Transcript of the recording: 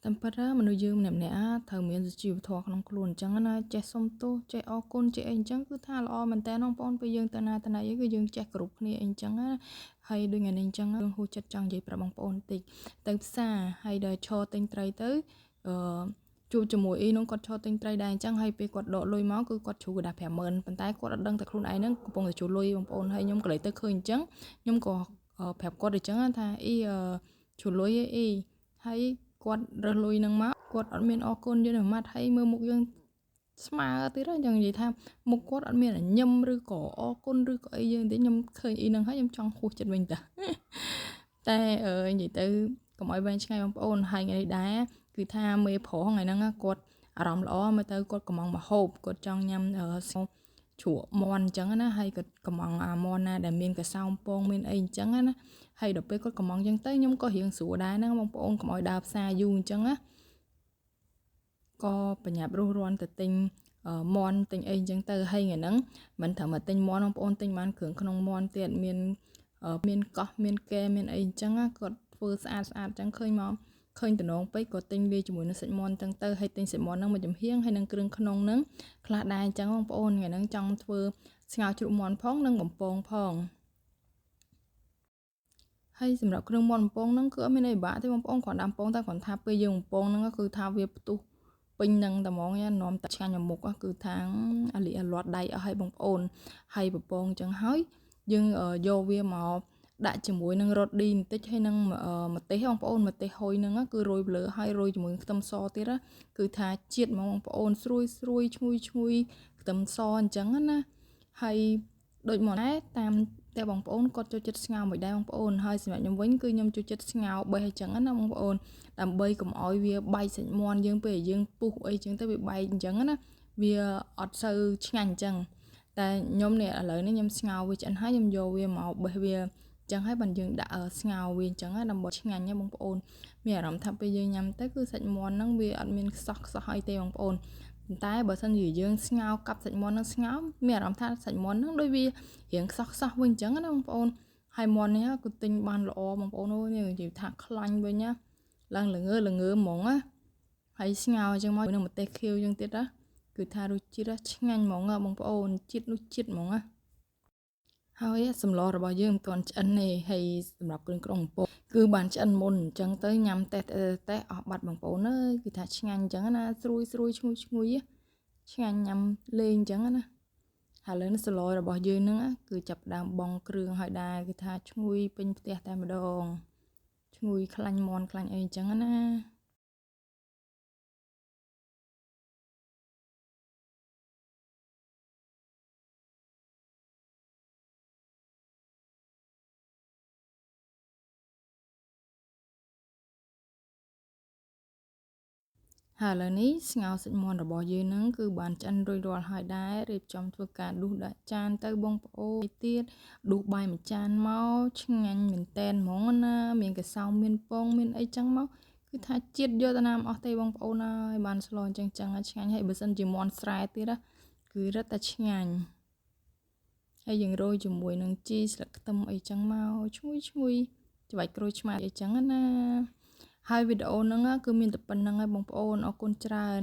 តាមពិតមនុស្សយើងម្នាក់ៗត្រូវមានសុជីវធម៌ក្នុងខ្លួនអញ្ចឹងណាចេះសុំទោសចេះអរគុណចេះអីអញ្ចឹងគឺថាល្អមែនតើបងប្អូនពេលយើងទៅណាទៅណីអីគឺយើងចេះគោរពគ្នាអីអញ្ចឹងណាហើយដូចថ្ងៃនេះអញ្ចឹងហួសចិត្តចង់និយាយប្រាប់បងប្អូនបន្តិចទៅផ្សារហើយដល់ឈរទិញត្រីទៅអឺជួបជាមួយអ៊ីនោះគាត់ឈរទិញត្រីដែរអញ្ចឹងហើយពេលគាត់ដកលុយមកគឺគាត់ជ្រូកដាស់50000ប៉ុន្តែគាត់អត់ដឹងតែខ្លួនឯងហ្នឹងកំពុងតែជួលលុយបងប្អូនហើយខ្ញុំក៏លេចទៅឃើញអញ្ចឹងខ្ញុំក៏ប្រាប់គាត់អញ្ចឹងថាអ៊ីជួលលុយអ៊ីហើយគាត់រើសលុយនឹងមកគាត់អត់មានអរគុណយើងម៉ាត់ហើយមើលមុខយើងស្មើទៀតហ្នឹងយ៉ាងនិយាយថាមុខគាត់អត់មានញឹមឬក៏អរគុណឬក៏អីយើងទេខ្ញុំឃើញអ៊ីហ្នឹងហើយខ្ញុំចង់ហួសចិត្តវិញតាតែនិយាយទៅកុំឲ្យវែងឆ្ងាយបងប្អូនហើយថ្ងៃនេះដែរគឺថាមេប្រុសថ្ងៃហ្នឹងគាត់អារម្មណ៍ល្អមើលទៅគាត់កំងមកហូបគាត់ចង់ញ៉ាំជ្រក់មាន់អញ្ចឹងណាហើយគាត់កំងអាមាន់ណាដែលមានកសោមពងមានអីអញ្ចឹងណាហើយដល់ពេលគាត់កំងអញ្ចឹងទៅខ្ញុំក៏រៀងស្រួលដែរហ្នឹងបងប្អូនកុំឲ្យដើរផ្សារយូរអញ្ចឹងណាក៏បញ្ញាប់រស់រាន់ទៅទិញមាន់ទិញអីអញ្ចឹងទៅហើយថ្ងៃហ្នឹងមិនត្រឹមតែទិញមាន់បងប្អូនទិញបានគ្រឿងក្នុងមាន់ទៀតមានកោះមានកែមានអីអញ្ចឹងគាត់ធ្វើស្អាតអញ្ចឹងឃើញមកឃើញតំណងពេកក៏ទិញលាយជាមួយនឹងសាច់មាន់អញ្ចឹងទៅហើយទិញសាច់មាន់ហ្នឹងមកចំហៀងហើយនឹងគ្រឿងក្នុងហ្នឹងខ្លះដែរអញ្ចឹងបងប្អូនថ្ងៃហ្នឹងចង់ធ្វើស្ងោរជ្រូកមាន់ផងនិងបំពងផងហើយសម្រាប់គ្រឿងមាន់បំពងហ្នឹងគឺអត់មានអីបាក់ទេបងប្អូនគ្រាន់តែបំពងតែគ្រាន់ថាពេលយើងបំពងហ្នឹងគឺថាវាផ្ទុះពេញនឹងតែហ្មងណានាំតែឆ្ងាញ់អាមុខគឺថាអាលីអាលាត់ដៃអស់ហើយបងប្អូនហើយបំពងអញ្ចឹងហើយយើងយកវាមកដាក់ជាមួយនឹងរ៉ូឌីបន្តិចហើយនឹងម្ទេសបងប្អូនម្ទេសហុយហ្នឹងគឺរោយលើហើយរោយជាមួយខ្ទឹមសទៀតគឺថាជាតិហ្មងបងប្អូនស្រួយឈ្ងុយខ្ទឹមសអញ្ចឹងណាហើយដូចមកដែរតាមតែបងប្អូនគាត់ចូលចិត្តស្ងោរមួយដែរបងប្អូនហើយសម្រាប់ខ្ញុំវិញគឺខ្ញុំចូលចិត្តស្ងោរបេះអញ្ចឹងណាបងប្អូនដើម្បីកុំឲ្យវាបែកសាច់មាន់យើងពេលយើងពុះអីអញ្ចឹងទៅវាបែកអញ្ចឹងណាវាអត់សូវឆ្ងាញ់អញ្ចឹងតែខ្ញុំនេះឥឡូវនេះខ្ញុំស្ងោរវាឆ្អិនហើយខ្ញុំយកវាមកបេះវាអញ្ចឹងហើយបានយើងដាក់ស្ងោរវាអញ្ចឹងដើម្បីឆ្ងាញ់ណាបងប្អូនមានអារម្មណ៍ថាពេលយើងញ៉ាំទៅគឺសាច់មាន់ហ្នឹងវាអត់មានខ្សោះអីទេបងប្អូនតែបើសិនជាយើងស្ងោរកាប់សាច់មាន់នឹងស្ងោរមានអារម្មណ៍ថាសាច់មាន់នឹងដូចវារៀងខ្សោះវិញអញ្ចឹងណាបងប្អូនហើយមាន់នេះគឺទិញបានល្អបងប្អូនអូនេះនិយាយថាខ្លាញ់វិញណាឡើងល្ងើហ្មងណាហើយស្ងោរអញ្ចឹងមកនឹងម្ទេសខៀវអញ្ចឹងទៀតណាគឺថារសជាតិឆ្ងាញ់ហ្មងបងប្អូនជាតិនោះជាតិហ្មងណាហើយសម្លរបស់យើងមិនទាន់ឆ្អិនទេហើយសម្រាប់គ្រឿងក្នុងបំពងគឺបានឆ្អិនមុនអញ្ចឹងទៅញ៉ាំតេះអស់បាត់បងប្អូនអើយគឺថាឆ្ងាញ់អញ្ចឹងណាស្រួយឈ្ងុយឆ្ងាញ់ញ៉ាំលេងអញ្ចឹងណាហើយលើសម្លរបស់យើងហ្នឹងគឺចាប់ដើមបងគ្រឿងហើយដែរគឺថាឈ្ងុយពេញផ្ទះតែម្ដងឈ្ងុយខ្លាញ់មាន់ខ្លាញ់អីអញ្ចឹងណាហើយឥឡូវនេះស្ងោរសាច់មាន់របស់យើងហ្នឹងគឺបានឆ្អិនរួចរាល់ហើយដែររៀបចំធ្វើការដួសដាក់ចានទៅបងប្អូនទៀតដួសបាយមួយចានមកឆ្ងាញ់មែនតែនហ្មងណាមានកសោមមានពងមានអីចឹងមកគឺថាជាតិយកទៅណាមអស់ទេបងប្អូនហើយបានស្លអញ្ចឹងឆ្ងាញ់ហើយបើសិនជាមាន់ស្រែទៀតគឺរឹតតែឆ្ងាញ់ហើយយើងរោយជាមួយនឹងជីស្លឹកខ្ទឹមអីចឹងមកឈ្ងុយច្បាច់ក្រូចឆ្មាអីចឹងណាហើយវីដេអូហ្នឹងគឺមានតែប៉ុណ្្នឹងហើយបងប្អូនអរគុណច្រើន